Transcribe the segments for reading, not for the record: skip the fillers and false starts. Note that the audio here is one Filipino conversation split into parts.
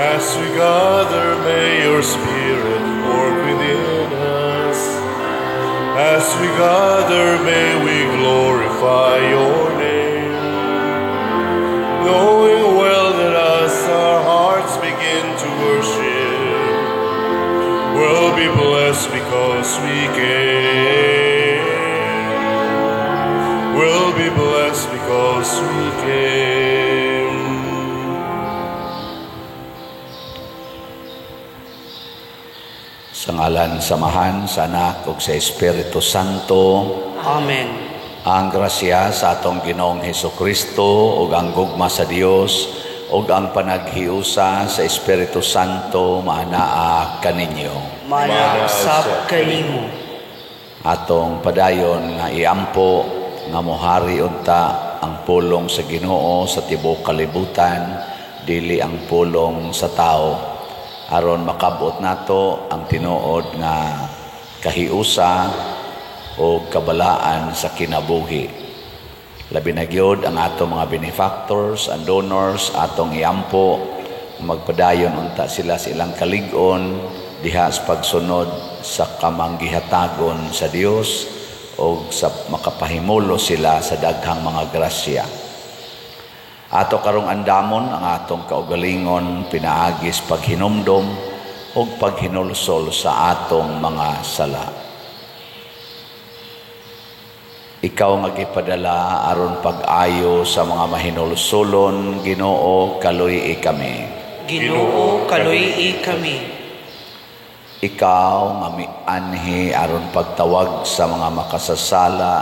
As we gather, may your Spirit work within us. As we gather, may we glorify your name, knowing well that as our hearts begin to worship, we'll be blessed because we came. We'll be blessed because we came. Sa ngalan samahan sa Anak ug sa Espiritu Santo. Amen. Ang grasya sa atong Ginoong Hesukristo ug ang gugma sa Dios ug ang panaghiusa sa Espiritu Santo maanaa kaninyo. Manasap kanimo. Atong padayon nga iampo nga mohari unta ang pulong sa Ginoo sa tibuok kalibutan, dili ang pulong sa tao, aron makabot nato ang tinuod nga kahiusa o kabalaan sa kinabuhi. Labi na gyud ang atong mga benefactors and donors atong iampo, magpadayon unta sila sa ilang kalig-on diha sa pagsunod sa kamanggihatagon sa Dios o sa makapahimulo sila sa daghang mga grasya. Ato karong andamon ang atong kaugalingon pinaagis paghinumdom o paghinulsol sa atong mga sala. Ikaw nga gipadala aron pag-ayo sa mga mahinulsolon, Ginoo, kaluy kami. Ginoo, kaluy kami. Ikaw nga mianhi aron pagtawag sa mga makasasala,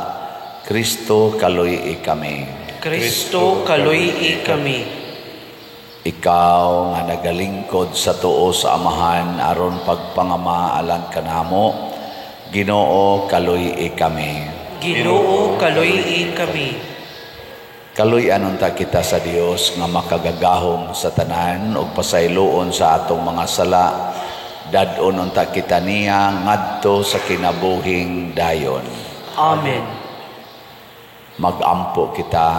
Kristo, kaluy kami. Kristo, kaluy kami. Ikaw nga nagalingkod sa tuo sa Amahan aron pagpangama alang kanamo, Ginoo, kaluy kami. Ginoo, kaluy kami. Kaluy anunta kita sa Dios nga makagagahom sa tanan ug pasayloon sa atong mga sala, dadon unta kita niya ngadto sa kinabuhing dayon. Amen. Magampo kita.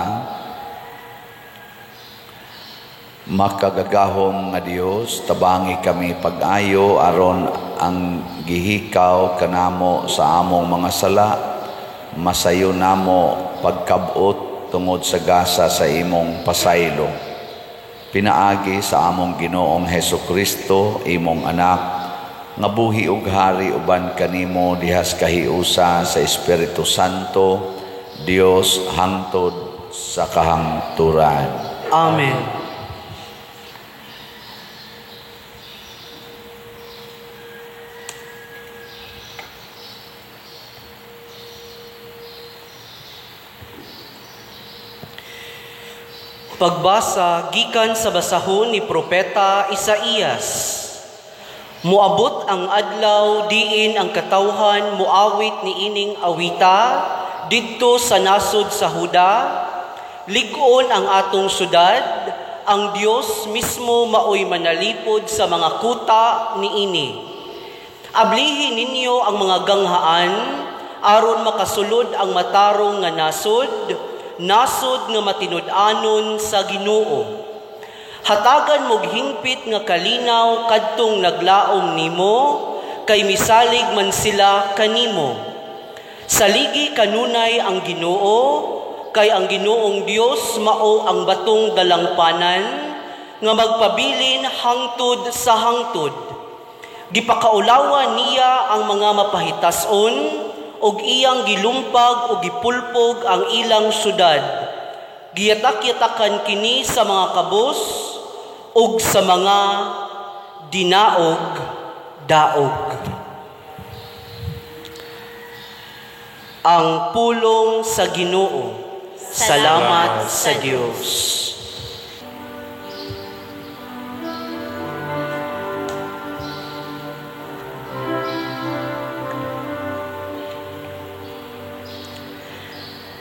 Makagagahom nga Dios, tabangi kami pag-ayo aron ang gihikaw kanamo sa among mga sala, masayo namo pagkabot tungod sa gasa sa imong pasaylo. Pinaagi sa among Ginoong Hesukristo, imong anak, nga buhi ug hari uban kanimo dihas kahiusa sa Espiritu Santo, Dios hangtod sa kahangturan. Amen. Pagbasa gikan sa basahon ni Propeta Isaías. Muabot ang adlaw diin ang katawhan muawit ni ining awita didto sa nasod sa Huda. Lig-on ang atong syudad, ang Dios mismo maoy manalipod sa mga kuta niini. Ablihin ninyo ang mga ganghaan aron makasulod ang matarong nga nasod nga matinud-anon sa Ginoo. Hatagan mog hingpit nga kalinaw kadtong naglaom nimo, kay misalig man sila kanimo. Saligi kanunay ang Ginoo, kay ang Ginoong Dios mao ang batong dalangpanan nga magpabilin hangtod sa hangtod. Gipakaulawan niya ang mga mapahitason og iyang gilumpag o gipulpog ang ilang syudad. Giyatak-yatakan kini sa mga kabos ug sa mga dinaog-daog. Ang pulong sa Ginoo. Salamat sa Dios.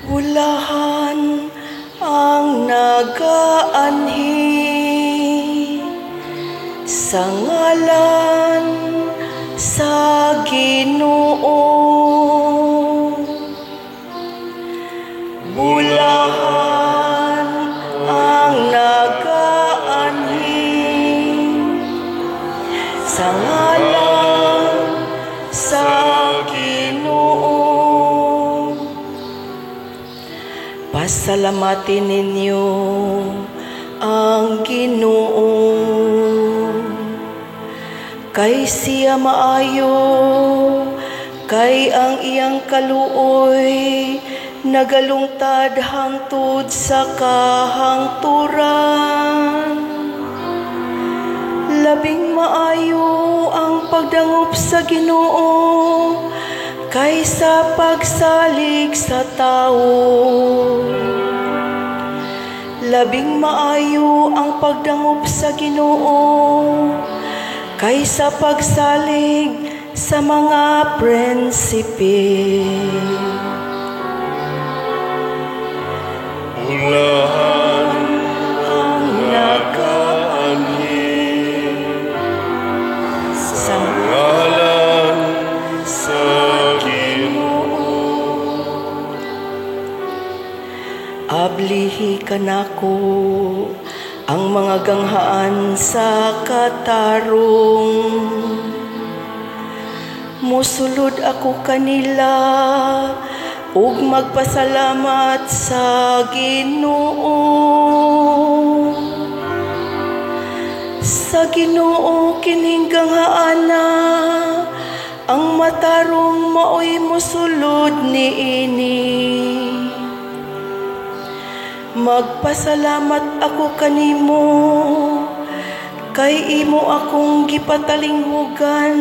Ulahan ang nagaanhi sa ngalan sa Ginoo. Ulahan ang nagaanhi sa ngalan sa Ginoo. Pasalamatin ninyo ang Ginoo, kay siya maayo, kay ang iyang kaluoy nagalungtad hangtod sa kahangturan. Labing maayo ang pagdangop sa Ginoo kaysa pagsalig sa tao. Labing maayo ang pagdangop sa Ginoo kaysa pagsalig sa mga prinsipe. Ulahan ang nakaanhi sa ngalan sa Ginoo. Ablihi kanako ang mga ganghaan sa katarong. Musulod ako kanila ug magpasalamat sa Ginoo. Sa Ginoo kining ganghaana, ang matarong maoy musulod niini. Magpasalamat ako kanimo, kay imo akong gipatalinghugan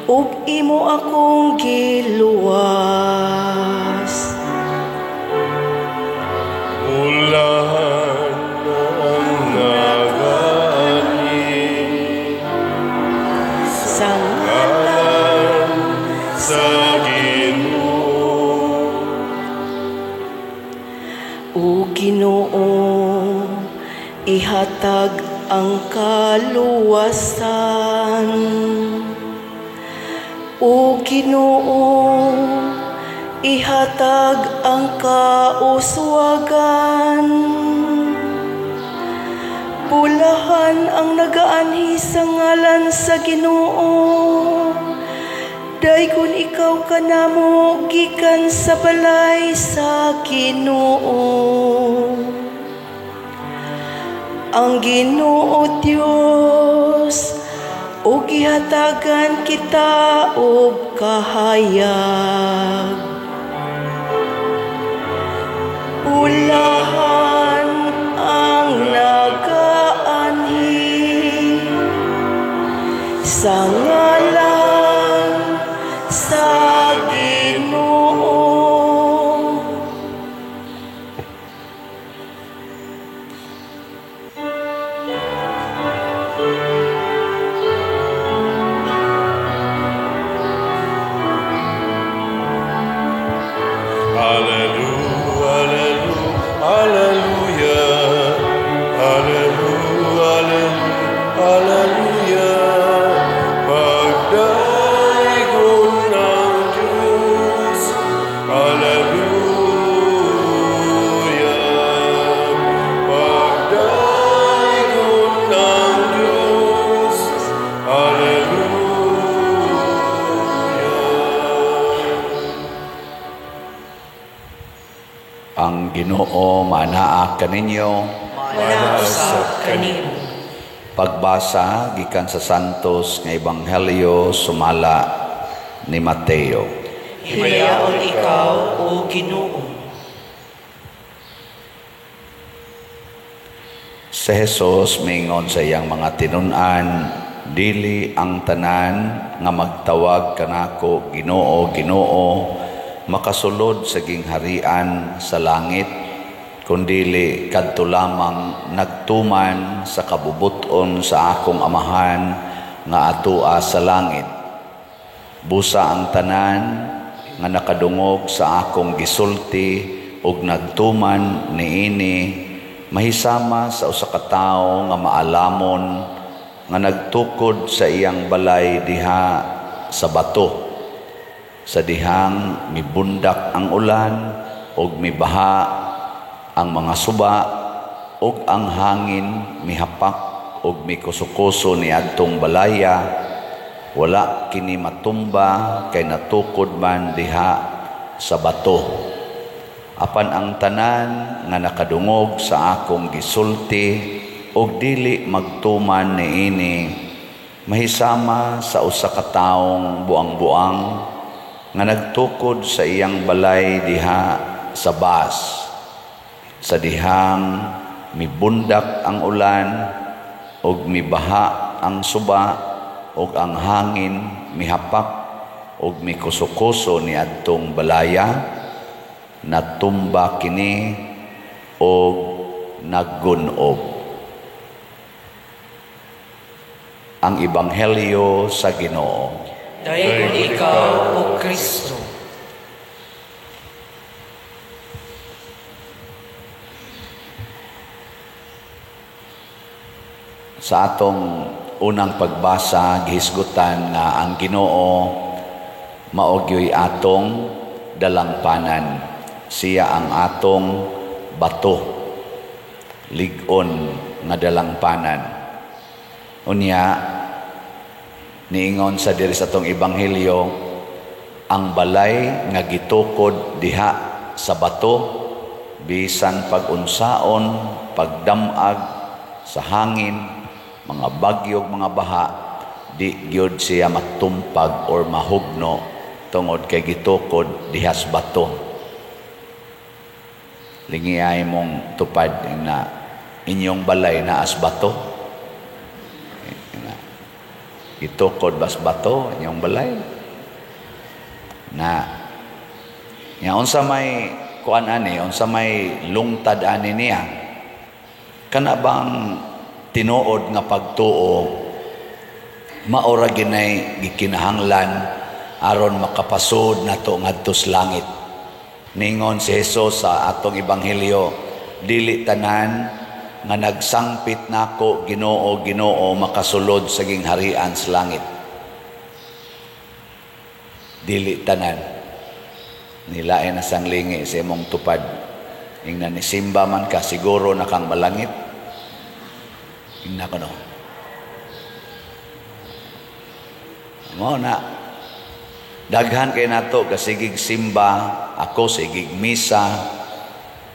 ug imo akong giluwas. Ulahan ang nagaanhi Sa ngalan sa Ginoo. O Ginoo, ihatag ang kaluwasan. O Ginoo, ihatag ang kauswagan. Pulahan ang nagaanhi sa ngalan sa Ginoo. Dayon ikaw kanamo gikan sa balay sa Ginoo. Ang Ginoo Dios, o gihatagan kita og kahayag. Ulahan ang nagaanhi sa ngalan sa Ginoo. Ang Ginoo manaa kaninyo. Manasa kanimo. Pagbasa gikan sa Santos nga Ebanghelyo sumala ni Mateo. Himayaon ikaw, O Ginoo. Si Jesus mingon sa iyang mga tinun-an, dili ang tanan nga magtawag kanako Ginoo, Ginoo, makasulod sa gingharian sa langit, kundili kadto lamang nagtuman sa kabubuton sa akong amahan nga atua sa langit. Busa ang tanan nga nakadungog sa akong gisulti ug nagtuman niini, mahisama sa usa ka tawo nga maalamon nga nagtukod sa iyang balay diha sa bato. Sa dihang mibundak ang ulan ug mibaha ang mga suba ug ang hangin mihapak ug mikusukuso ni adtong balaya, wala kini matumba kay natukod man diha sa bato. Apan ang tanan nga nakadungog sa akong gisulti ug dili magtuman niini, mahisama sa usa ka taong buang-buang nga nagtukod sa iyang balay diha sa bas, sa dihang mibundak ang ulan ug mibaha ang suba ug ang hangin mihapak ug mikusukuso ni adtong balaya, natumba kini ug naggunob. Ang Ebanghelyo sa Ginoo. Dayon ikaw, O Kristo. Sa atong unang pagbasa, gihisgutan nga ang Ginoo maogyoy atong dalangpanan. Siya ang atong bato, lig-on nga dalangpanan. Unya, niingon sa diri sa atong Ebanghelyo, ang balay nga gitukod diha sa bato, bisan pag-unsaon, pagdamag sa hangin, mga bagyo, mga baha, di gyud siya matumpag or mahugno tungod kay gitukod diha sa bato. Lingiyay mong tupad na inyong balay na as bato. Itukod bas bato inyong balay. Na unsa may kuan ani, unsa may lungtad ani niya. Kana bang tinuod nga pagtuo maura ginay gikinahanglan aron makapasud nato ngadto sa langit. Ningon si Jesus sa atong Ebanghelyo, dili tanan nga nagsangpit nako Ginoo, Ginoo makasulod sa gingharian sa langit. Dili tanan. Nilain na sang lingi sa imong tupad. Ingnan ni simba man ka siguro na kang malangit. Ingnan ko no. Mo na daghan kay nato kasigig simba, ako sigig misa,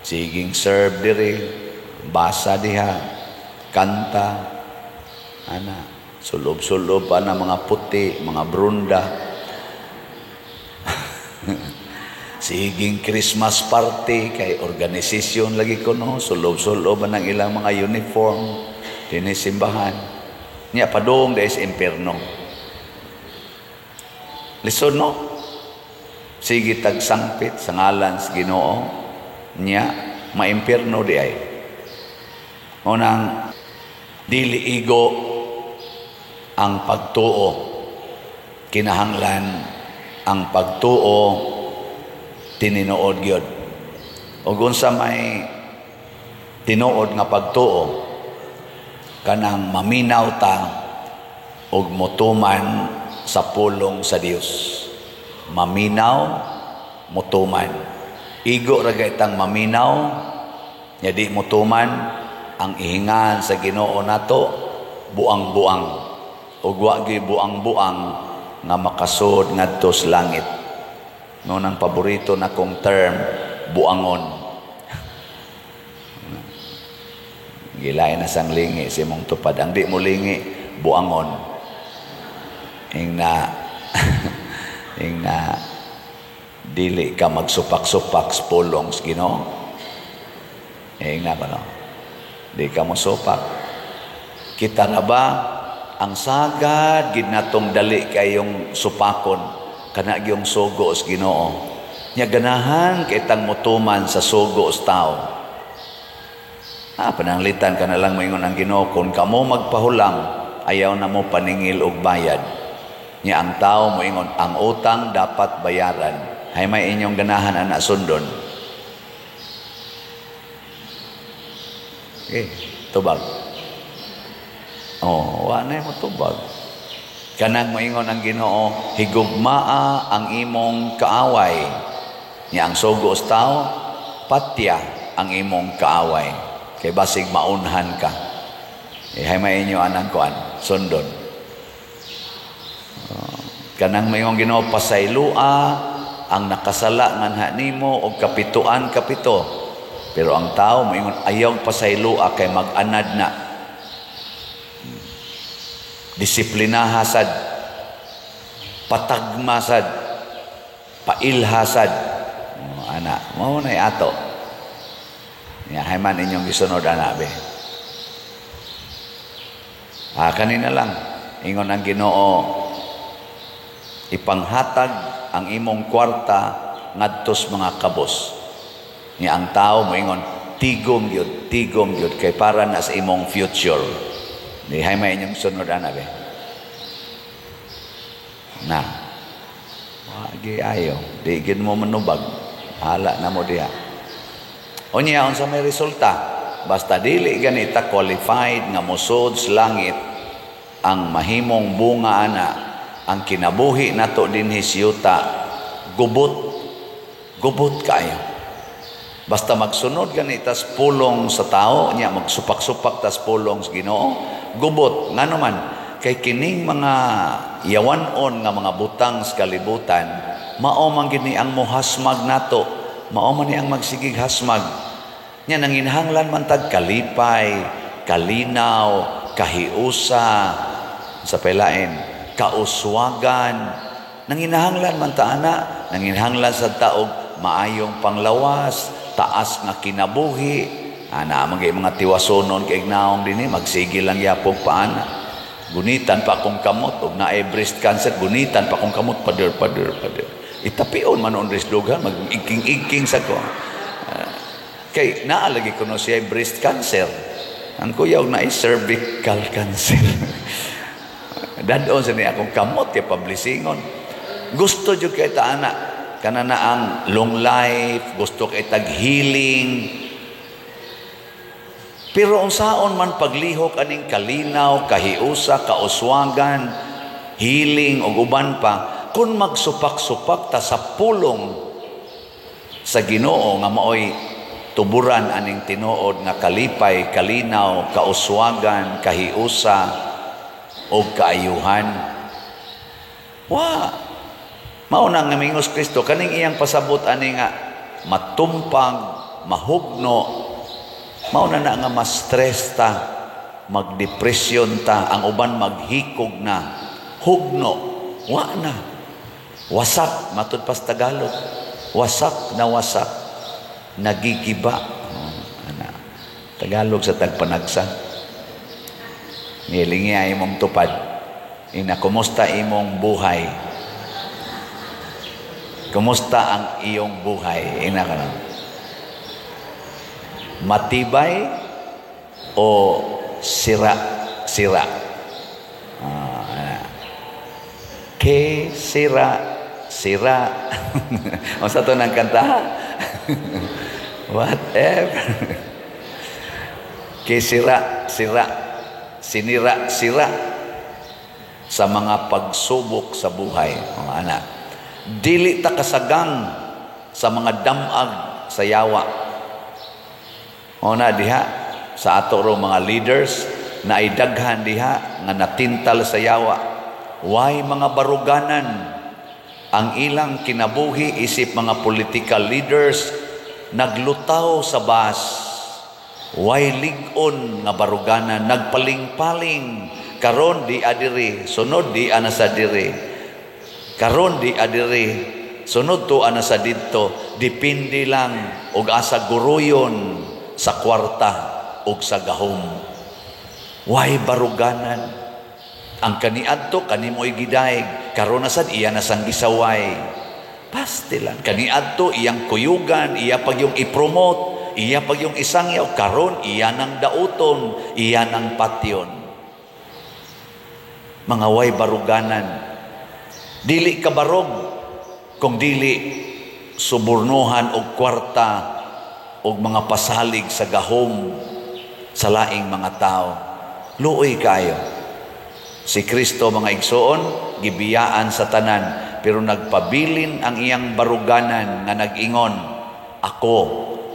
sigig serve diri, basa diha, kanta, ana, sulob-sulob ana mga puti, mga brunda. Siging Christmas party kay organisasyon lagi ko no, sulob-sulob ang ilang mga uniform dinhi simbahan. Nya padung dahil sa impierno. Lisod no? Sige tagsangpit sa ngalan sa Ginoo nya maimpierno di ay. Unang dili igo ang pagtuo. Kinahanglan ang pagtuo tininuod gyud. Ug unsa may tinuod nga pagtuo, kanang maminaw ta ug motuman sa pulong sa Dios. Maminaw, motuman. Igo ra gaytang maminaw, nya di motuman, ang ihingan sa Ginoo nato buang-buang. Ug wa gyud buang-buang nga makasud ngadto sa langit. Ngunang ang paborito na kong term, buangon. Gilain na sang lingi si mong tupad. Ang di mo lingi, buangon. Ing na dili ka magsupak-supak sa pulong sa Ginoo. Ing na ba no? Di ka mo supak. Kita na ba ang sagad gid natong dali kayong supakon kana gyung sugo sa Ginoo. Nya ganahan kay tang motuman sa sugo sa tao. Pananglitan ka na lang moingon ang Ginoo, kung kamo magpahulam, ayaw na mo paningil og bayad. Nya ang tao moingon, ang utang dapat bayaran. Hay may inyong ganahan ana sundon. Tubag. Wa na mo tubag. Kanang moingon ang Ginoo, higugmaa ang imong kaaway. Nya ang sugo sa tao, patya ang imong kaaway. Kay basig maunhan ka. Ihimay inyo anang kuan, sundon. Kanang mayong Ginoo pasaylua ang nakasala nganha nimo og kapituan kapito. Pero ang tao mayong ayaw pasaylua kay mag-anad na. Disiplinaha sad, patagmasad, pailhasad. Ana, mao nay ato. Nya hayman inyong gisunod ana be. Kanina lang ingon ang Ginoo ipanghatag ang imong kwarta ngadtos mga kabos. Nya ang tao moingon tigom gyud kay para na sa imong future. Di hayman inyong sunod ana be. Na. Wagi ayo, di gid mo manubag. Hala na mo diha. Unya unsa may resulta? Basta dili ganita qualified nga musod sa langit ang mahimong bunga ana, ang kinabuhi nato dinhi sa yuta gubot kayo. Basta magsunod ganita sa pulong sa tao, nya magsupak-supak tas pulong sa Ginoo, gubot ngano man kay kining mga yawanon nga mga butang sa kalibutan, mao man gid ni ang mohasmag nato, mao man ni ang magsigig hasmag. Nya nanginhanglan man tag kalipay, kalinaw, kahiusa, sa pelain, kauswagan. Nanginhanglan man ta ana, nanginhanglan sa taog maayong panglawas, taas nga kinabuhi. Ana magay mga tiwasonon kay naong dinhi magsigil lang yapog paana. Gunitan pa akong kamot og naay breast cancer, gunitan pa akong kamot pader. Itapion man on breast dugan mag-igking sa ko. Kay naalagi ko no siya breast cancer. Ang kuyaw na cervical cancer. Dadon sa niya akong kamot kay publisingon. Gusto jud kay ta ana kanana ang long life, gusto kay tag healing. Pero unsaon man paglihok aning kalinaw, kahiusa, kauswagan, healing ug uban pa, kun magsupak-supak ta sa pulong sa Ginoo nga maoy tuburan aning tinuod nga kalipay, kalinaw, kauswagan, kahiusa o kaayuhan. Mao nang namingos Kristo kaning iyang pasabot ani nga matumpag, mahugno, mao na nga ma-stress ta, magdepresyon ta, ang uban maghikog na, hugno, na. Wasak matud pas Tagalog. Wasak na wasak. Nagigiba. Tagalog sa tagpanagsa. Nilingi ay imong tupad. Kumusta imong buhay? Kumusta ang iyong buhay? Ina ka lang. Matibay o sira-sira? Ke sira-sira. O sa ito ng kanta? Whatever. Kisira, sinira sa mga pagsubok sa buhay, mga anak. Dili ta kasagang sa mga damag sa yawa. O na diha sa ato ro mga leaders na idaghan diha nga natintal sa yawa. Why mga baruganan ang ilang kinabuhi isip mga political leaders naglutaw sa bas. Way ligon nga baruganan nagpaling-paling karon di adiri sunod di ana sa diri, karon di adiri sunod to ana sa didto, dipindi lang og asa guruyon sa kwarta og sa gahom. Way baruganan ang kaniadto kanimoy gidayeg, karon na sad iya na sang gisaway. Pastilan kaniadto iyang kuyugan, iya pag yung i-promote, iya pag yung isang yaw, karon iya nang dauton, iya nang patyon. Mga way baruganan, dili kabarog kung dili subornohan og kwarta og mga pasalig sa gahom sa laing mga tao. Luoy kayo. Si Kristo mga igsoon gibiyaan sa tanan, pero nagpabilin ang iyang baruganan nga nag-ingon, ako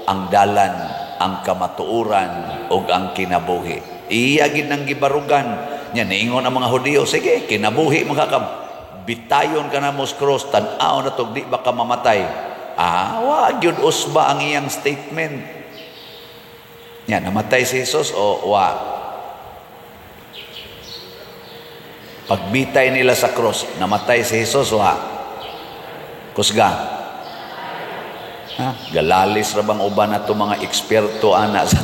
ang dalan, ang kamatuoran ug ang kinabuhi. Iyagid ng gibarugan. Nya niingon ang mga Hudiyo, sige, kinabuhi bitayon ka na mo sa cross, tan-aw na to, di ba ka mamatay? Wag yun usba ang iyang statement. Nya, namatay si Jesus o wa? Pagbitay nila sa cross, namatay si Jesus o wa? Kusga? Galalis ra bang uban na to mga eksperto ana sa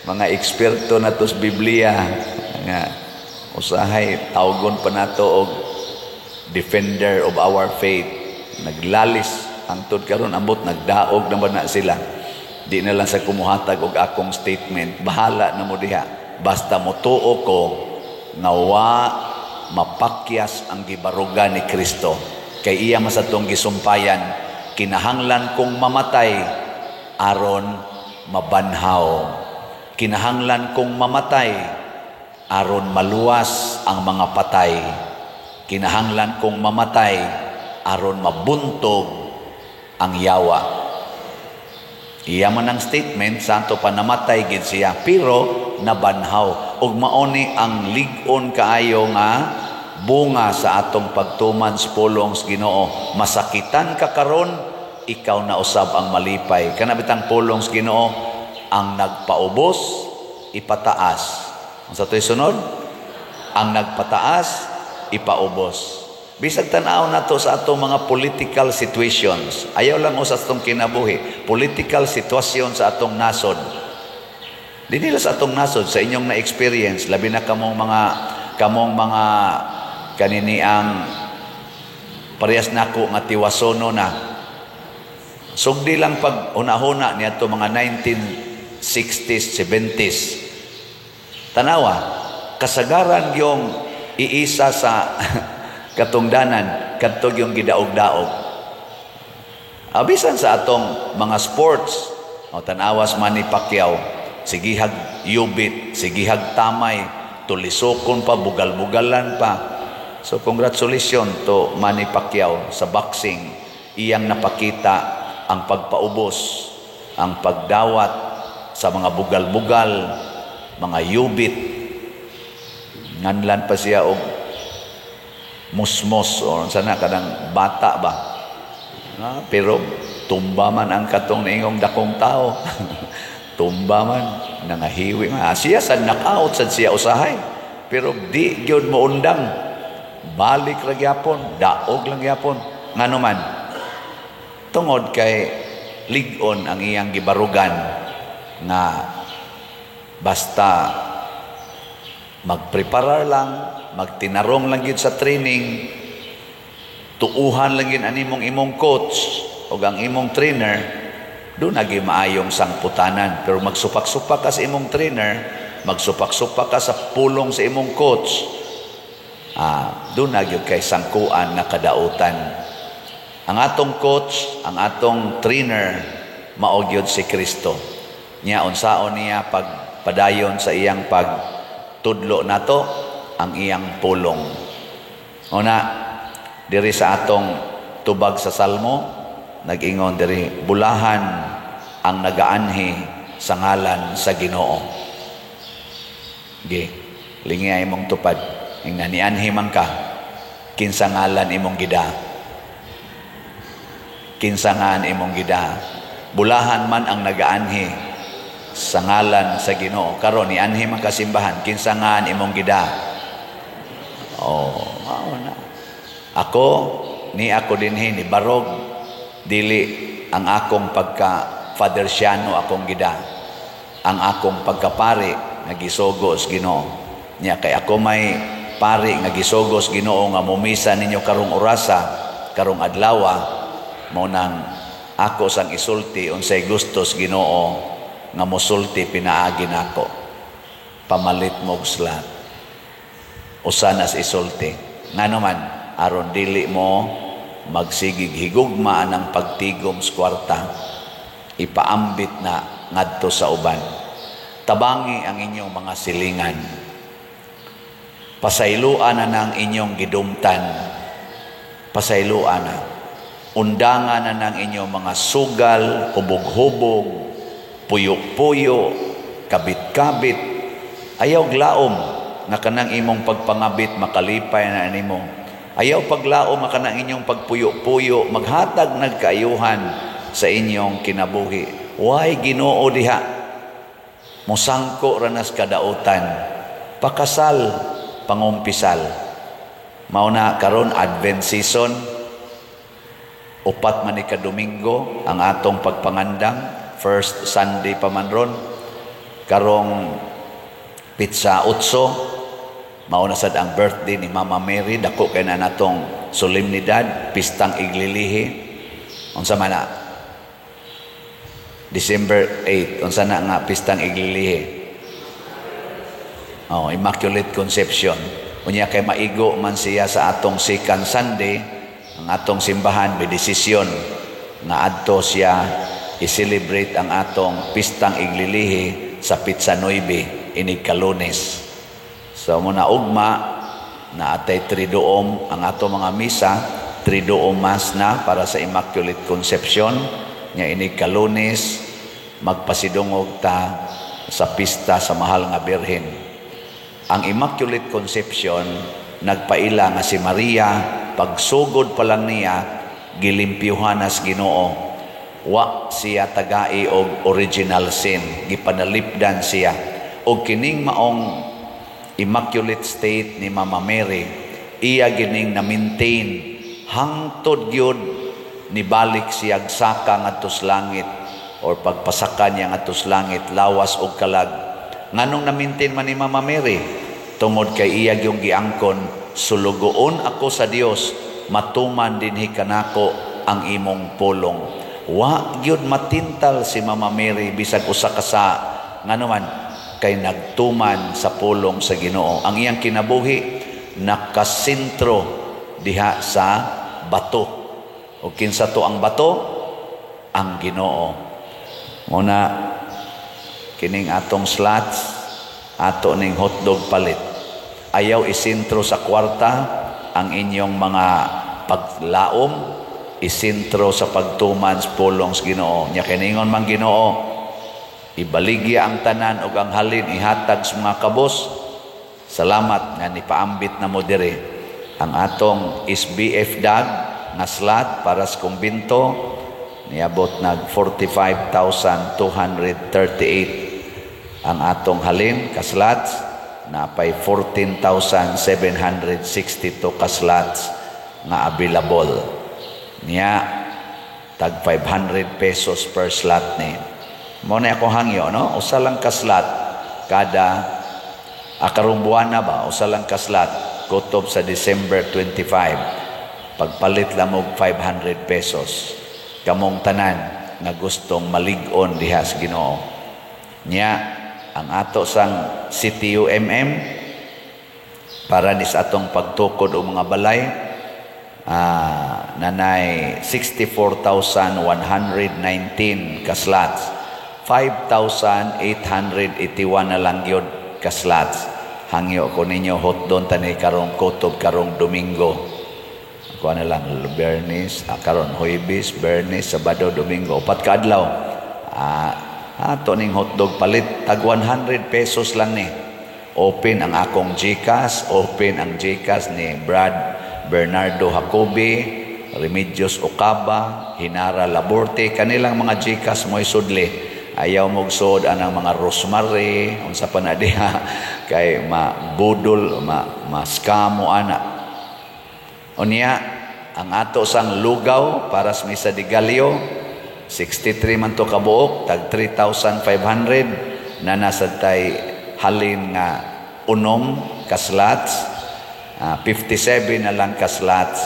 mga eksperto na to sa Biblia nga usahay tawgon pa nato og defender of our faith. Naglalis hangtod karon ambot nagdaog naman na sila. Di na lang sa kumuhatag og akong statement, bahala na mo diha, basta motuo ko nga wa mapakyas ang gibarugan ni Kristo. Kay iya masatong gisumpayan, kinahanglan kong mamatay aron mabanhaw. Kinahanglan kong mamatay aron maluwas ang mga patay. Kinahanglan kong mamatay aron mabuntog ang yawa. Iya man ang statement, santo pa namatay gid siya, pero nabanhaw. Ug mauni ang lig-on kaayo nga bunga sa atong pagtuman sa pulong sa Ginoo. Masakitan ka karon, ikaw na usab ang malipay. Kana bitang pulong sa Ginoo, ang nagpaubos ipataas. Ang sa to'y sunod, ang nagpataas ipaubos. Bisag tanaw na to sa atong mga political situations. Ayaw lang o sa atong kinabuhi. Political situation sa atong nasod. Di nila sa atong nasod, sa inyong na-experience, labi na kamong mga kanini ang parehas nako nga tiwasono na. Sugdi lang pag una-huna niya to mga 1960s, 70s. Tanawa, kasagaran yung iisa sa katungdanan, katog yung gidaog-daog. Abisan sa atong mga sports, tanawas Manny Pacquiao, sigihag yubit, sigihag tamay, tulisokon pa, bugal-bugalan pa. So congratulations to Manny Pacquiao sa boxing. Iyang napakita ang pagpaubos, ang pagdawat sa mga bugal-bugal, mga yubit. Nganlan pa siya og musmos o sana kadang bata ba. Pero tumba man ang katong niingong dakong tao. Tumba man, nangahiwi man. Siya sa knockout sad siya usahay. Pero di gyud mo undang. Balik ra gyapon, daog lang gyapon. Ngano man, tungod kay lig-on ang iyang gibarugan nga basta magpreparar lang, magtinarong lang yun sa training, tuuhan lang yun ang imong coach o ang imong trainer, doon naging maayong sangputanan. Pero magsupak-supak ka sa imong trainer, magsupak-supak ka sa pulong sa imong coach, doon nagyod kay sangkuan na kadautan. Ang atong coach, ang atong trainer, maogyod si Kristo. Nya unsaon niya pagpadayon sa iyang pagtudlo nato ang iyang pulong. Una, diri sa atong tubag sa Salmo, nag-ingon diri, bulahan ang nagaanhi sa ngalan sa Ginoo. Lingay imong tupad. Ing nanianhi man ka, kinsa ngalan imong gida. Kinsa ngan imong gida. Bulahan man ang nagaanhi sa ngalan sa Ginoo. Karon ni anhi man kasimbahan, kinsa ngan imong gida. Na. Ako dinhi ni barog dili ang akong pagka Fathersiano akong gida. Ang akong pagkapari nagisogos Ginoo. Nya kay ako may pari nga gisogos Ginoo nga mumisa ninyo karong orasa, karong adlawa, mo nang ako sang isulti unsay gustos Ginoo nga mosulti pinaagi nako. Pamalit mo slat. Usa nas isulti. Ngano man aron dili mo magsigig higugma ang pagtigom sa kwarta, ipaambit na ngadto sa uban. Tabangi ang inyong mga silingan. Pasayloan na ng inyong gidumtan. Pasayloan na. Undangan na ng inyong mga sugal, hubog-hubog, puyo-puyo, kabit-kabit, Ayaw glaom nga kanang imong pagpangabit makalipay na nimo. Ayaw paglaom nga kanang inyong pagpuyo-puyo maghatag nagkaayuhan sa inyong kinabuhi. Why Ginoo diha? Musangko ranas kadautan. Pakasal, pangumpisal. Mauna karon Advent season. Upat man ka Domingo ang atong pagpangandang. First Sunday pa man ron. Karong Pitsa Utso. Mauna sad ang birthday ni Mama Mary. Dako kay na natong solemnidad. Pistang Iglilihi. Unsa man na? December 8. Unsa na nga pistang Iglilihi? Immaculate Conception. Unya kay maigo man siya sa atong second Sunday, ang atong simbahan may desisyon nga adto siya i-celebrate ang atong pistang Iglilihi sa Pitsa 9 inig Lunes. So muna ugma na atay triduom ang atong mga misa, triduom mass na para sa Immaculate Conception nya inig Lunes magpasidungog ta sa pista sa mahal nga Birhen. Ang Immaculate Conception nagpaila nga si Maria pagsugod pa lang niya gilimpyuhan as Ginoo. Wa siya tagai og original sin, gipanalipdan siya. Og kining maong Immaculate State ni Mama Mary, iya gining na maintain hangtod gyud nibalik siya saka ngadto sa langit or pagpasaka niya ngadto sa langit lawas og kalag. Nganong na-maintain man ni Mama Mary? Tungod kay iya yung giangkon, sulugoon ako sa Dios, matuman dinhi kanako ang imong pulong. Wa gyud matintal si Mama Mary bisag usa ka sa nganuman kay nagtuman sa pulong sa Ginoo. Ang iyang kinabuhi nakasentro diha sa bato. O kinsa to ang bato? Ang Ginoo. Muna kining atong slots, ato ning hotdog palit. Ayaw isentro sa kwarta ang inyong mga paglaom, isentro sa pagtuman sa pulong sa Ginoo. Nya kiningon man Ginoo, ibaligya ang tanan ug ang halin ihatag sa mga kabos. Salamat nga nipaambit na mo diri ang atong SBF dag na slot para sa kumbinto niabot nag 45,238. Ang atong halin ka-slots na pay 14,762 ka-slots nga available. Niya tag 500 pesos per slot ni. Mo na ako hangyo no, usa lang ka-slot kada karong buwan na ba, usa lang ka-slot kutob sa December 25. Pagpalit lang og 500 pesos. Kamong tanan nga gustong malig-on diha sa Ginoo. Nya ang ato sang CTUMM para dis atong pagtukod og mga balay nanay 64,119 ka slots, 5,881 na lang yun ka slots. Hangyo ko ninyo hotdon tanay karong kutob karong Domingo. Kuha na lang Bernis, karon Huwebes, Bernis, Sabado, Domingo, upat ka adlaw. Ato ning hotdog palit tag 100 pesos lang ni. Open ang akong GCash, open ang GCash ni Brad Bernardo Jacobi, Remedios Ocaba, Hinara Laborte, kanilang mga GCash mo isudli. Ayaw mong sod anang mga rosemary, unsa pa na diha kay mabudol, ma-scamo ana. Unya ang ato sang lugaw para sa misa de Gallo 63 man to kabuok tag 3,500 na nasa tay halin nga unom ka slots, 57 na lang ka slots,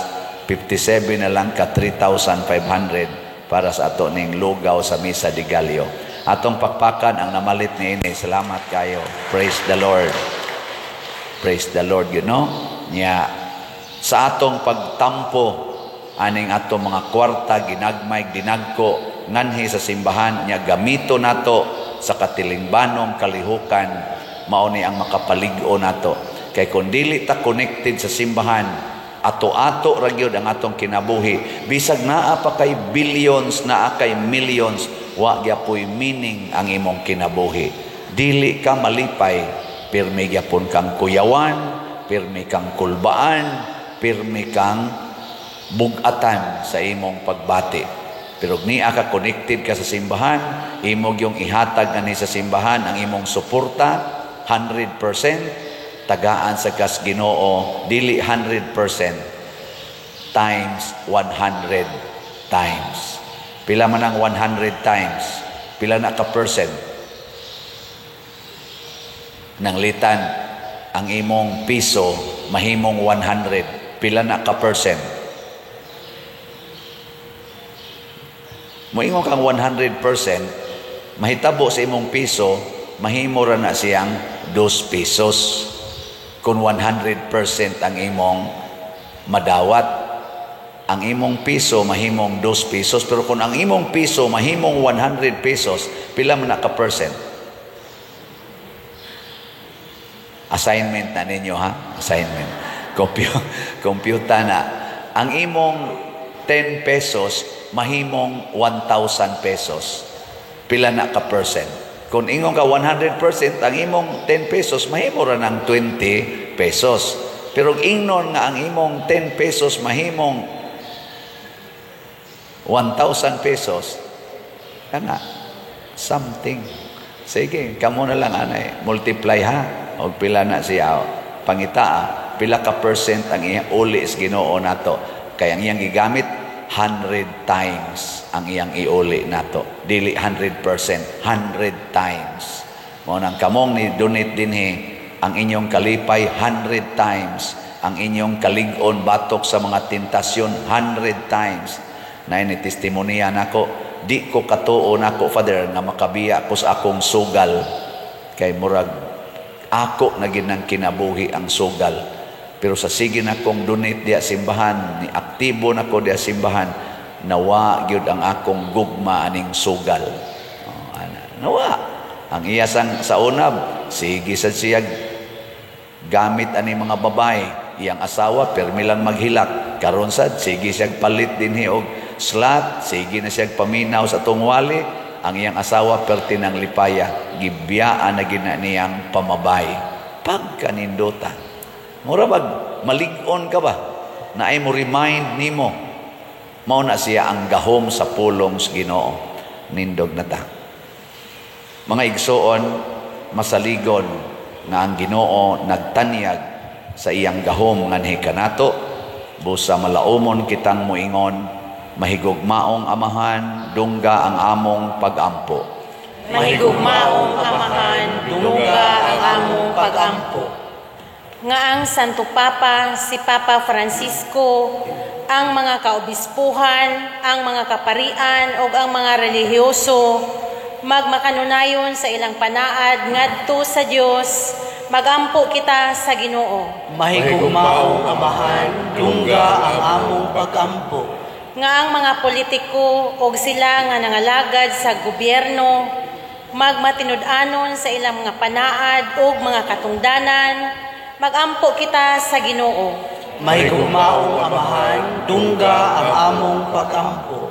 57 na lang ka 3,500 para sa ato ning lugaw sa misa de Gallo. Atong pakpakan ang namalit niini. Salamat kayo. Praise the Lord. Praise the Lord, you know. Nya sa atong pagtampo aning atong mga kwarta ginagmay dinagko nganhi sa simbahan nya gamito nato sa katilingbanong kalihukan mao ni ang makapalig-o nato kay kun dili ta connected sa simbahan ato-ato ra gyud ang atong kinabuhi bisag naa pa kay billions naa kay millions wa gyapoy meaning ang imong kinabuhi dili ka malipay pirmi gyapon kang kuyawan, pirmi kang kulbaan, pirmi kang bugatan sa imong pagbati. Pero niya ka connected ka sa simbahan, imog yung ihatag nga ni sa simbahan ang imong suporta 100%, tagaan sa kas Ginoo dili 100% times 100 times. Pila man ang 100 times? Pila na ka percent? Nang litan ang imong piso mahimong 100, pila na ka percent? Moingon kang 100%, mahitabo sa imong piso, mahimo ra na siyang 2 pesos. Kung 100% ang imong madawat, ang imong piso mahimong 2 pesos. Pero kung ang imong piso mahimong 100 pesos, pila man na ka percent? Assignment na ninyo, ha? Assignment. Computer na. Ang imong 10 pesos, mahimong 1,000 pesos. Pila na ka percent? Kung ingon ka 100%, ang imong 10 pesos, mahimo ra ng 20 pesos. Pero ingnon nga ang imong 10 pesos, mahimong 1,000 pesos, kana, something. Sige, kamo na lang, anay, multiply ha. O pila na siya, pangitaa, pila ka percent ang iyang uli is Ginoo nato. Kaya ang iyang gigamit, 100 times ang iyang iuli nato. Dili 100%, 100 times. Mo nang kamong ni donate dinhi ang inyong kalipay 100 times, ang inyong kalig-on batok sa mga tentasyon 100 times. Na ini testimonya nako, di ko katuo nako, Father, nga makabiya ko sa akong sugal. Kay murag ako na ginang kinabuhi ang sugal. Pero sa sige na kong donate diya simbahan, ni aktibo na ko diya simbahan, nawa gyud ang akong gugma aning sugal. Nawa. Ang iyasang sa unab, sige sad siya gamit ani mga babae, iyang asawa permi lang maghilak. Karon sad sige siya palit dinhi og slat, sige na siya paminaw sa tungwali, ang iyang asawa perti ng lipaya, gibiyaan na gina niyang pamabay. Pagkanindota. Mura bag malig-on ka ba? Na ay mo remind nimo, mao na siya ang gahom sa pulong sa Ginoo. Nindog na ta. Mga igsoon, masaligon nga ang Ginoo nagtanyag sa iyang gahom nga kanato, busa malaumon kitang moingon, mahigugmaong amahan, dungga ang among pagampo. Mahigugmaong amahan, dungga ang among pagampo. Nga ang Santo Papa, si Papa Francisco, ang mga kaobispuhan, ang mga kaparian o ang mga relihiyoso, magmakanunayon sa ilang panaad ngadto sa Dios, magampo kita sa Ginoo. Mahigugmaong amahan, dungga ang among pagampo. Nga ang mga politiko o sila nga nangalagad sa gobyerno, magmatinud-anon sa ilang mga panaad o mga katungdanan, magampo kita sa Ginoo. Mahigugmaong amahan, dungga ang among pagampo.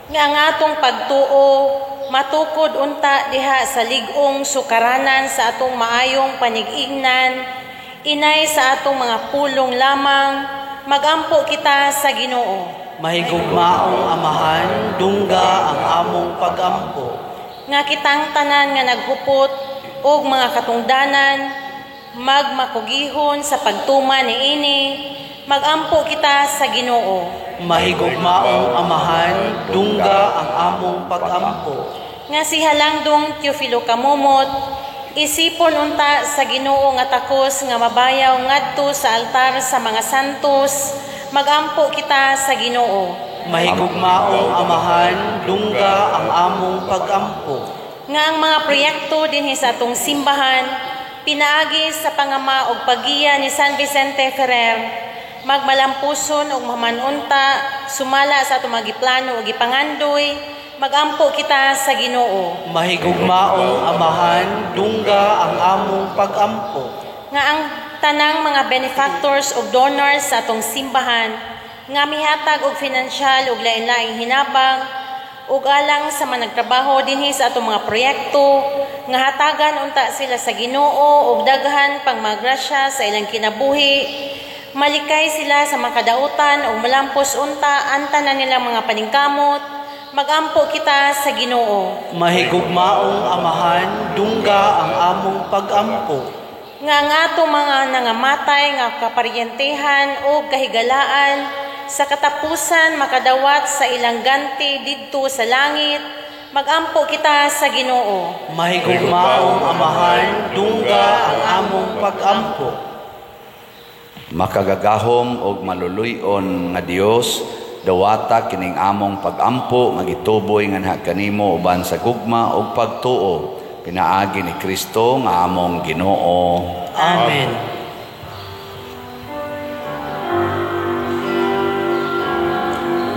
Nga ang atong pagtuo, matukod unta diha sa ligong sukaranan sa atong maayong panig-ignan, inay sa atong mga pulong lamang, magampo kita sa Ginoo. Mahigugmaong amahan, dungga ang among pagampo. Nga kitang tanan nga naghupot og mga katungdanan, magmakugihon sa pagtuma niini, magampo kita sa Ginoo. Mahigugmaong amahan, dungga ang among pagampo. Nga si Halangdong Teofilo Kamumot, isipon unta sa Ginoo nga takos nga mabayaw ngadto sa altar sa mga santos, magampo kita sa Ginoo. Mahigugmaong amahan, dungga ang among pagampo. Nga ang mga proyekto dinhi sa atong simbahan, pinaagi sa pangama og pagiya ni San Vicente Ferrer, magmalampuson og mamanunta, sumala sa atong magiplano og ipangandoy, magampo kita sa Ginoo. Mahigugmaong amahan, dungga ang among pagampo. Nga ang tanang mga benefactors og donors sa atong simbahan, nga mihatag og finansyal og lain-laing hinabang, ug alang sa managtrabaho dinhi sa atong mga proyekto nga hatagan unta sila sa Ginoo ug daghan pang magrasya sa ilang kinabuhi. Malikay sila sa makadautan ug malampos unta ang tanan nilang mga paningkamot. Magampo kita sa Ginoo. Mahigugmaong Amahan, dungga ang among pag-ampo. Nga ato mga nangamatay nga kaparyentehan o kahigalaan sa katapusan makadawat sa ilang ganti didto sa langit, magampo kita sa Ginoo. Mahigugmaong Amahan, dungga ang among pag-ampo. Makagagahom og maluluyon nga Dios, dawata kining among pag-ampo nga gituboy nga kanimo uban sa gugma ug pagtuo. Pinaagi ni Kristo nga among Ginoo. Amen.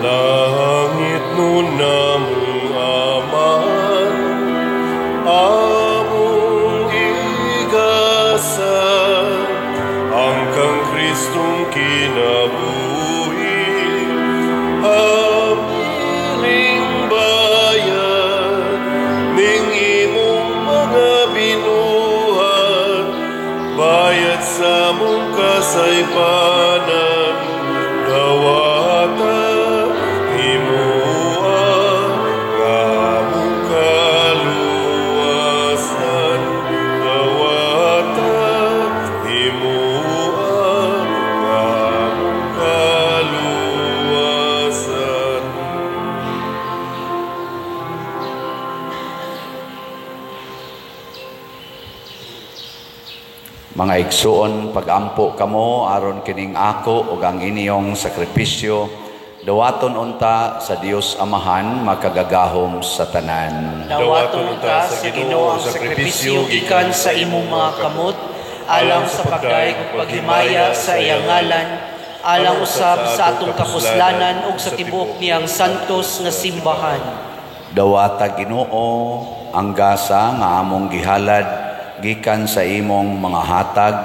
Langit nun namong Aman, among igasan, ang kang Kristong kinabuhi, amiling bayan, ning imong mga binuhat, bayad sa mong kasaypanan, dawata Mga igsuon, pagampo kamo aron kining ako ug ang inyong sakripisyo, dawaton unta sa Dios Amahan makagagahom sa tanan. Dawaton unta sa Ginoo ang sakripisyo gikan sa imong mga kamot, alang sa pagdaig ug paghimaya sa iyang ngalan, alang usab sa atong kapuslanan ug sa tibuok niyang santos nga simbahan. Dawata Ginoo ang gasa nga among gihalad gikan sa imong mga hatag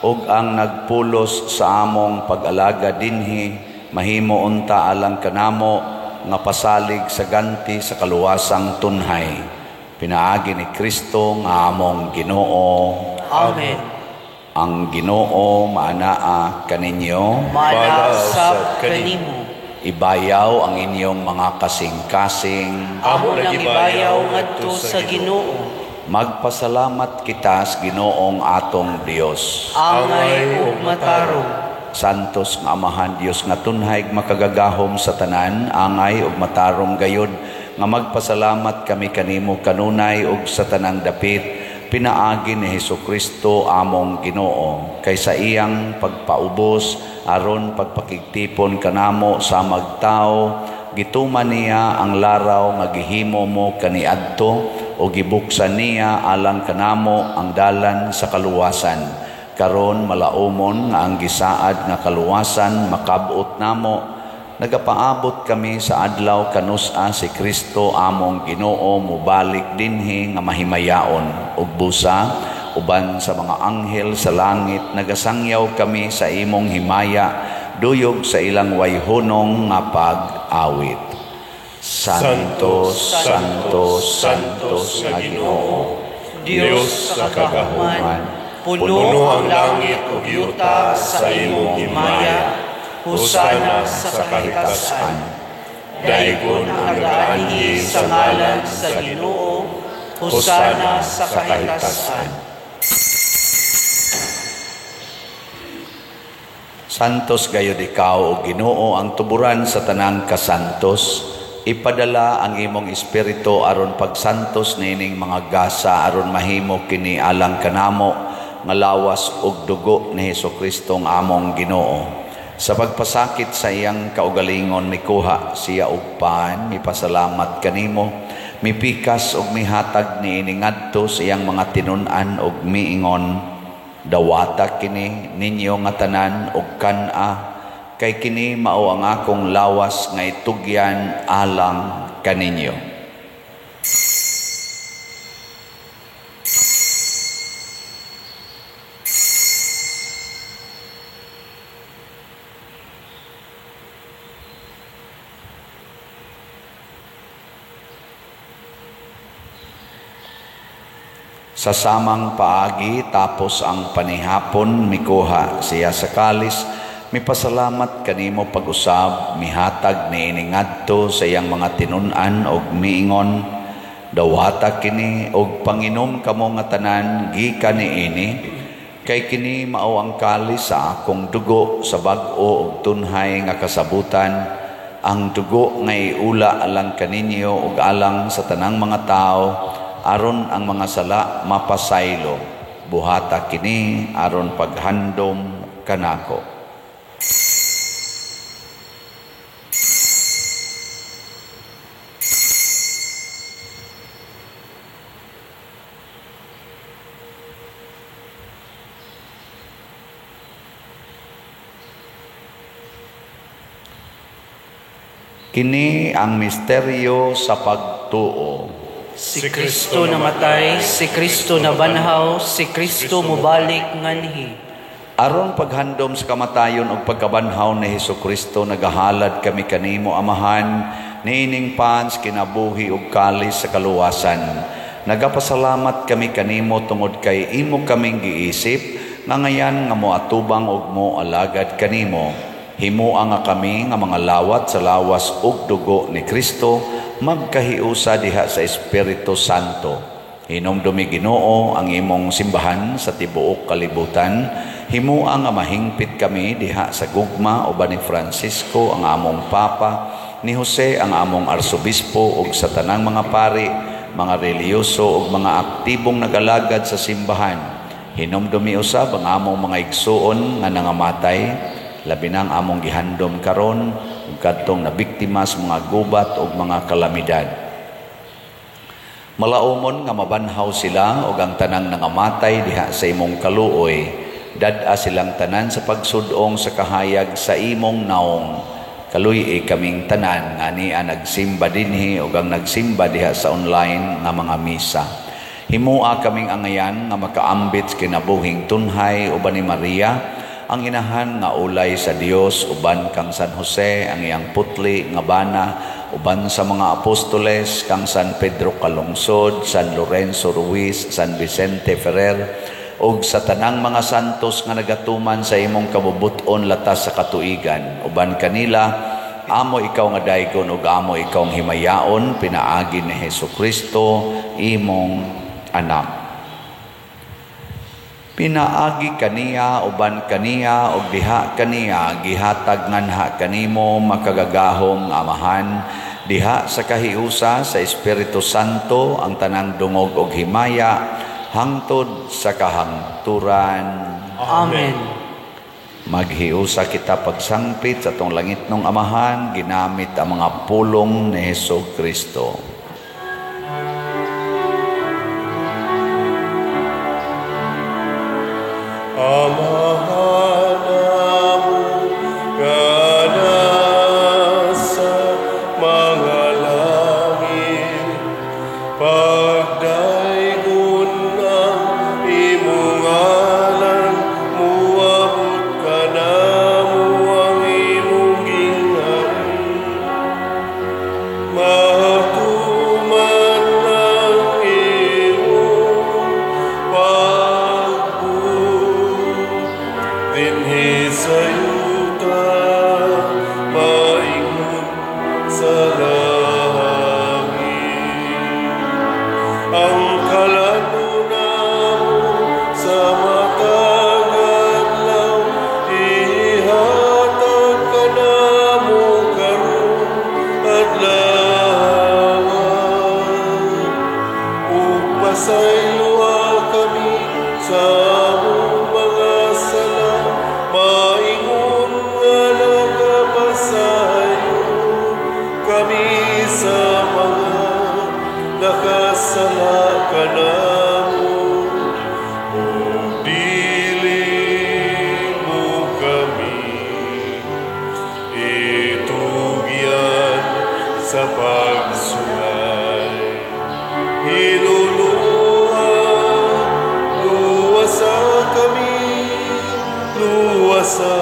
ug ang nagpulos sa among pag-alaga dinhi mahimo unta alang kanamo nga pasalig sa ganti sa kaluwasang tunhay. Pinaagi ni Kristo nga among Ginoo. Amen. Ang Ginoo maanaa kaninyo, Manasab kanimo. ibayaw ang inyong mga kasing-kasing. Amo nang ibayaw ngadto sa Ginoo. Magpasalamat kita sa Ginoong atong Dios. Angay ug matarong. Santos nga Amahan Dios nga tunhay makagagahom sa tanan, angay ug matarong gayud nga magpasalamat kami kanimo kanunay ug sa tanang dapit pinaagi ni Hesukristo among Ginoo kaysa iyang pagpaubos aron pagpakigtipon kanamo sa magtao. Gituman niya ang laraw nga gihimo mo kaniadto o gibuksan niya alang kanamo ang dalan sa kaluwasan. Karon malaumon nga ang gisaad nga kaluwasan makabot namo. Nagapaabot kami sa adlaw kanusa si Kristo among Ginoo mubalik dinhi nga mahimayaon ug busa uban sa mga anghel sa langit nagasangyaw kami sa imong himaya duyog sa ilang wayhunong nga pag-awit. Santos, Santos, Santos nga Ginoo, Dios sa kagahuman, puno ang langit ug yuta sa imong himaya. Husana sa kahitasan. Daigon ang nagaanhi sa ngalan sa Ginoo. Husana sa kahitasan. Santos gayud ikaw o Ginoo ang tuburan sa tanang kasantos. Ipadala ang imong espiritu aron pagsantos nining mga gasa aron mahimo kini alang kanamo nga lawas ug dugo ni Hesukristo ang among Ginoo. Sa pagpasakit sa iyang kaugalingon mikuha siya og paan, mipasalamat kanimo, mipikas ug mihatag niini ngadto sa iyang mga tinun-an ug miingon, dawata kini ninyo nga tanan ug kan-a, kay kini mao ang akong lawas nga itugyan alang kaninyo. Sa samang paagi tapos ang panihapon mikuha siya sa kalis, mipasalamat kanimo pag-usab, mihatag niini ngadto sa iyang mga tinun-an og miingon, dawata kini og panginom kamo nga tanan gikan niini, kay kini mao ang kalis sa akong dugo sa bag-o og tunhay nga kasabutan, ang dugo nga iula alang kaninyo ug alang sa tanang mga tao, aron ang mga sala mapasaylo. Buhata kini aron paghandom kanako. Kini ang misteryo sa pagtuo. Si Kristo namatay, si Kristo nabanhaw, si Kristo mubalik nganhi. Aron paghandom sa kamatayon ug pagkabanhaw ni Hesukristo, nagahalad kami kanimo Amahan, niining pans kinabuhi ug kalis sa kaluwasan. Nagapasalamat kami kanimo tungod kay imo kaming giisip, nga ngayan nga moatubang ug moalagad kanimo. Himuang nga kami nga mga lawat sa lawas ug dugo ni Kristo, magkahiusa diha sa Espiritu Santo. Hinumdumi Ginoo ang imong simbahan sa tibuok kalibutan. Himuang nga mahingpit kami diha sa gugma uban ni Francisco ang among Papa, ni Jose ang among Arsobispo ug sa tanang mga pari, mga reliyoso ug mga aktibong nagalagad sa simbahan. Hinumdumi usab ang among mga igsuon nga nangamatay, labi nang among gihandom karon ug kadtong nabiktima sa mga gubat ug mga kalamidad. Malaumon nga mabanhaw sila ug ang tanang nangamatay diha sa imong kaluoy, dad-a silang tanan sa pagsudong sa kahayag sa imong naong. Kaluy kaming tanan nga niya nagsimba dinhi ug ang nagsimba diha sa online nga mga misa. Himua kaming angayan nga makaambit kinabuhing tunhay uban ni Maria, ang inahan nga ulay sa Dios, uban kang San Jose ang iyang putli nga bana, uban sa mga apostoles kang San Pedro Calungsod, San Lorenzo Ruiz, San Vicente Ferrer, ug sa tanang mga santos nga nagatuman sa imong kabubuton latas sa katuigan. Uban kanila, amo ikaw nga daygon ug amo ikaw ang himayaon, pinaagi ni Hesukristo, imong anak. Pinaagi kaniya, uban kaniya, ug diha kaniya, gihatag nganha kanimo makagagahom Amahan, diha sa kahiusa sa Espiritu Santo ang tanang dungog ug himaya, hangtod sa kahangturan. Amen. Maghiusa kita pagsangpit sa tong langitnong Amahan, ginamit ang mga pulong ni Hesukristo. Amahan namu kana sa mga langit, pagdaygon ang imong ngalan, muabot ka namo ang imong ginhari. Matuman ang imong dinhi sa yuta, maingon sa langit. Ang kalanunamo sa matag adlaw, ihatag ka namo karon adlaw. Ug pasayloa kami sa among mga sala, maingon nga nagapasayo kami sa mga nakasala kanamo. Ug dili mo kami itugyan sa pagsulay. Luwasa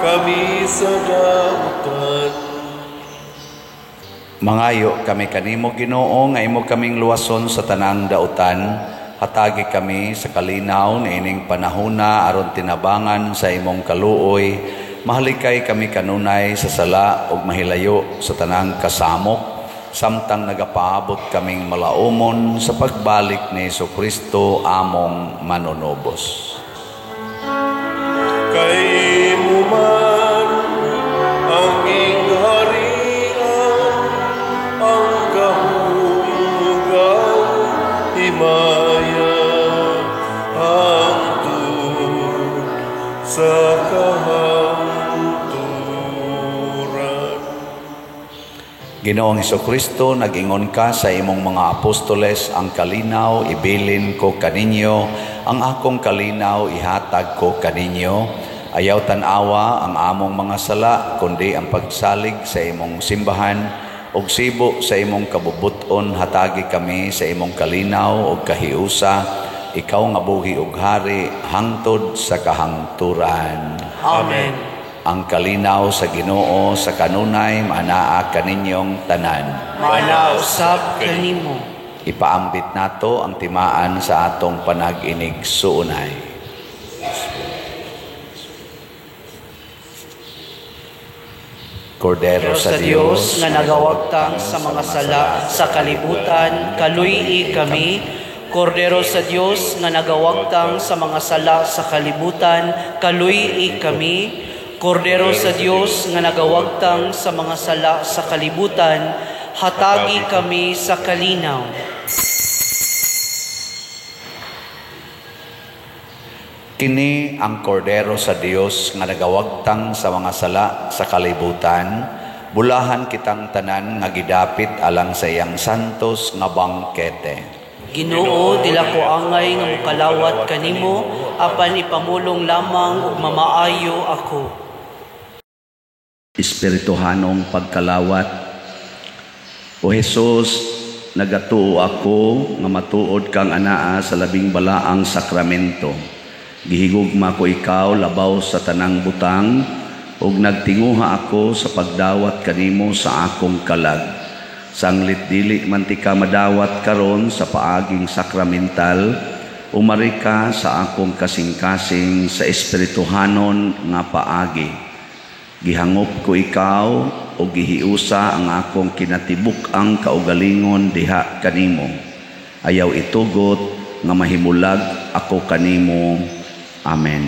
kami sa dautan. Mangayo kami kanimo Ginoo nga imo kaming luwason sa tanang dautan, Hatagi kami sa kalinaw na ining panahuna aron tinabangan sa imong kaluoy. Mahalikay kami kanunay sa sala ug mahilayo sa tanang kasamok, samtang nagapaabot kaming malaumon sa pagbalik ni Jesucristo among manunobos. Kay mo man ang ingharian, ang kahugaw, himaya, hangtod sa kahangturan. Ginoong Jesucristo, nag-ingon ka sa imong mga apostoles, ang kalinaw ibilin ko kaninyo, ang akong kalinaw ihatag ko kaninyo. Ayaw tanawa ang among mga sala, kundi ang pagsalig sa imong simbahan, ug sibo sa imong kabubuton hatagi kami sa imong kalinaw ug kahiusa, ikaw nga buhi ug hari hangtod sa kahangturan. Amen. Ang kalinaw sa Ginoo sa kanunay manaa kaninyong tanan. Manaw sab kanimo. Ipaambit nato ang timaan sa atong panag-inig suunay. Kordero Sa Dios nga nagawagtang sa mga sala sa kalibutan, kaluy-i kami. Kordero sa Dios nga nagawagtang sa mga sala sa kalibutan, kaluy-i kami. Kordero sa Dios nga nagawagtang sa mga sala sa kalibutan, hatagi kami sa kalinaw. Kini ang kordero sa Dios nga nagawagtang sa mga sala sa kalibutan, bulahan kitang tanan nga gidapit alang sa iyang santos nga bangkete. Ginoo, dila ko angay nga mokalawat kanimo, apan ipamulong lamang ug mamaayo ako. Espirituhanong pagkalawat. O Jesus, nagatuo ako nga matuod kang anaa sa labing balaang sakramento. Gihigugma ko ikaw labaw sa tanang butang, ug nagtinguha ako sa pagdawat kanimo sa akong kalag. Sanglit dili man ti ka madawat karon sa paaging sakramental, umari ka sa akong kasing-kasing sa espirituhanon nga paagi. Gihangop ko ikaw o gihiusa ang akong kinatibuk-ang kaugalingon diha kanimo. Ayaw itugot nga mahimulag ako kanimo. Amen.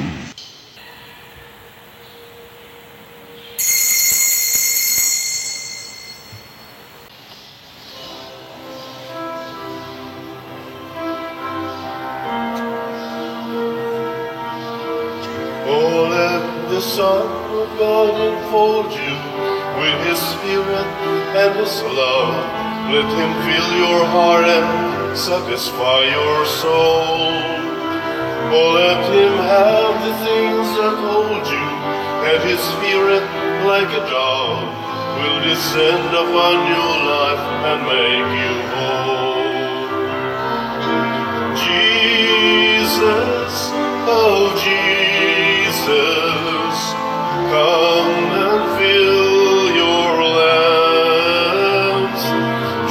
Oh, let the Son of God enfold you with His Spirit and His love. Let Him fill your heart and satisfy your soul. Oh, let Him have the things that hold you, and His Spirit, like a dove, will descend upon your life and make you whole. Jesus, oh Jesus, come and fill your lands.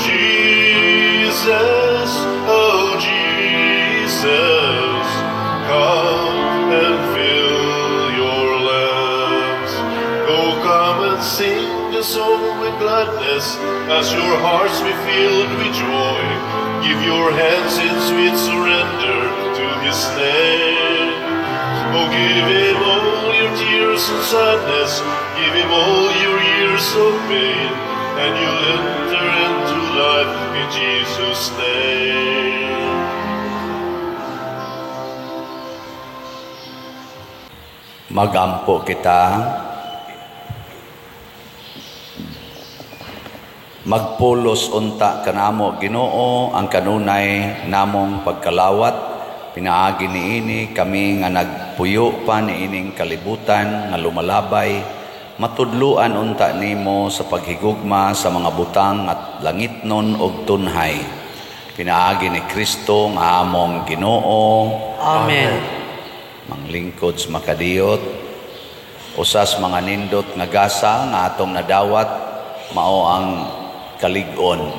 Jesus, oh Jesus, come and fill your lands. Oh, come and sing the song with gladness as your hearts be filled with joy. Give your hands in sweet surrender to His name. Oh, give Him all your tears and sadness, give Him all your years of pain, and you'll enter into life in Jesus' name. Magampo kita. Magpulos unta kanamo Ginoo ang kanunay namong pagkalawat. Pinaagi niini kami nga nagpuyo pa niining kalibutan nga lumalabay. Matudluan unta nimo sa paghigugma sa mga butang at langitnon og tunhay. Pinaagi ni Kristo nga among Ginoo. Amen. Manglingkod sa makadiyot. Usas mga nindot nga gasa nga atong nadawat mao ang kalig-on,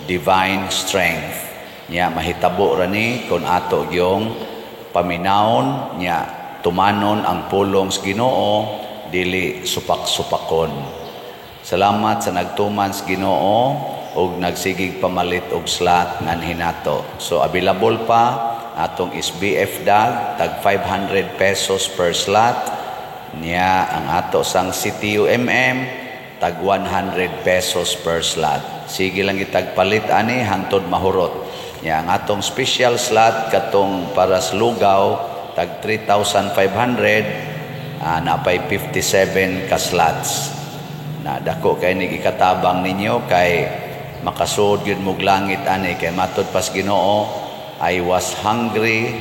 divine strength. Nya mahitabo ra ni kung ato yung paminawon nya tumanon ang pulong sa Ginoo dili supak-supakon. Salamat sa nagtuman sa Ginoo ug nagsigig pamalit og slot ngan hinato. So available pa atong SBF dag tag 500 pesos per slot. Nya ang ato sang CTUMM tag 100 pesos per slot. Sige lang itagpalit ani hangtod mahurot. Nya ang atong special slot katong para sa lugaw tag 3,500 napay 57 ka slots. Na dako kay ni ikatabang ninyo kay makasud gyud mog langit ani kay matud pas Ginoo, I was hungry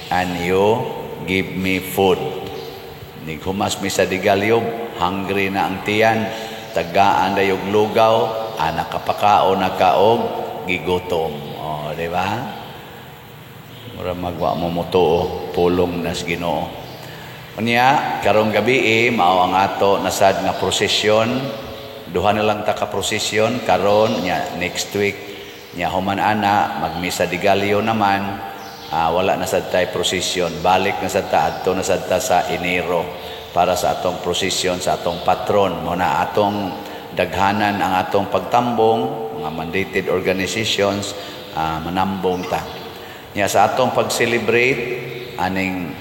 and you give me food. Nighumas mi sa digalyog, hungry na ang tiyan, tagaan dayog lugaw, nakapakao na kaog gigutom. O, di ba? Mura magwa mo mutuo, pulong nas Ginoo. Unya, karong gabi mao ang ato nasad nga prosesyon. Duha na lang ta ka prosesyon karon nya next week nya human ana magmisa di Galio naman. Wala na sad tay prosesyon, balik na sad ta adto na sad ta sa Enero para sa atong prosesyon sa atong patron. Muna atong daghanan ang atong pagtambong, mga mandated organizations, manambong ta. Nya sa atong pag-celebrate aning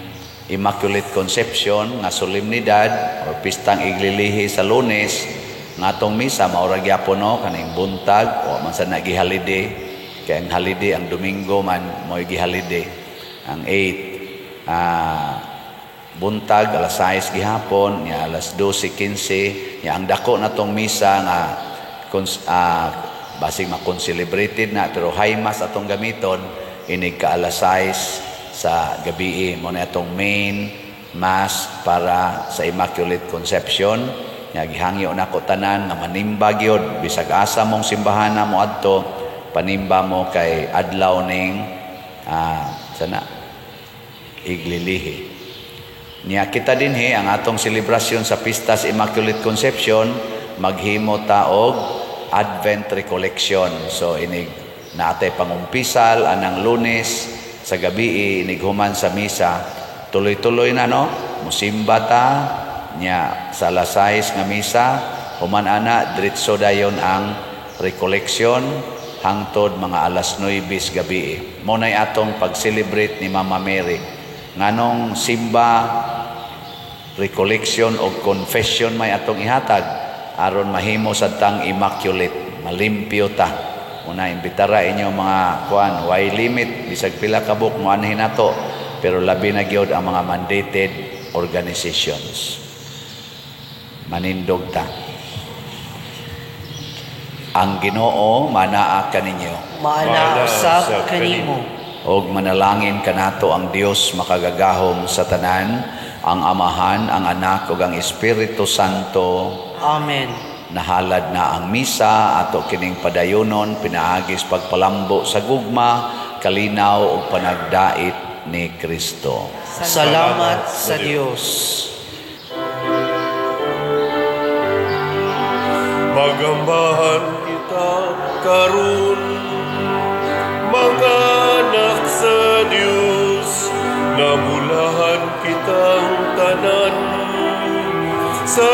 Immaculate Conception nga solemnidad or pistang iglilihi sa Lunes, nga atong misa maura gyapon no kaning buntag o man sa nagihaliday kay ang holiday ang Domingo man mo gihaliday ang 8 buntag alas 6 gihapon nya alas 12:15 nya ang dako natong misa nga basig makon-celebrated na pero high mass atong gamiton inig ka alas 6 sa gabi mo na itong main mass para sa Immaculate Conception. Nga gihangyo na ko tanan nga manimba gyud bisag asa mong simbahan mo adto panimba mo kay adlaw ning sana iglilihi. Nya kita dinhi ang atong selebrasyon sa pista sa Immaculate Conception maghimo ta og Advent Recollection. So inig natay pangumpisal anang Lunes sa gabi inig human sa misa tuloy-tuloy na no musimba ta nya sa alas 6 nga misa human ana diretso dayon ang recollection hangtod mga alas 9 gabi. Mo nay atong pag-celebrate ni Mama Mary nganong simba recollection o confession may atong ihatag aron mahimo sad tang immaculate malimpyo ta. Una imbitara inyo mga kuan why limit bisag pila ka book mo anhin nato pero labi na gyud ang mga mandated organizations. Manindog ta. Ang Ginoo manaa kaninyo. Maanausab kanimo. Og manalangin kanato ang Dios makagagahom sa tanan, ang Amahan, ang Anak ug ang Espiritu Santo. Amen. Nahalad na ang misa ato kining padayonon pinaagis pagpalambo sa gugma, kalinaw ug panagdait ni Kristo. Salamat sa Dios. Magambahan kita karon mga anak sa Dios, namulahan kitang tanan sa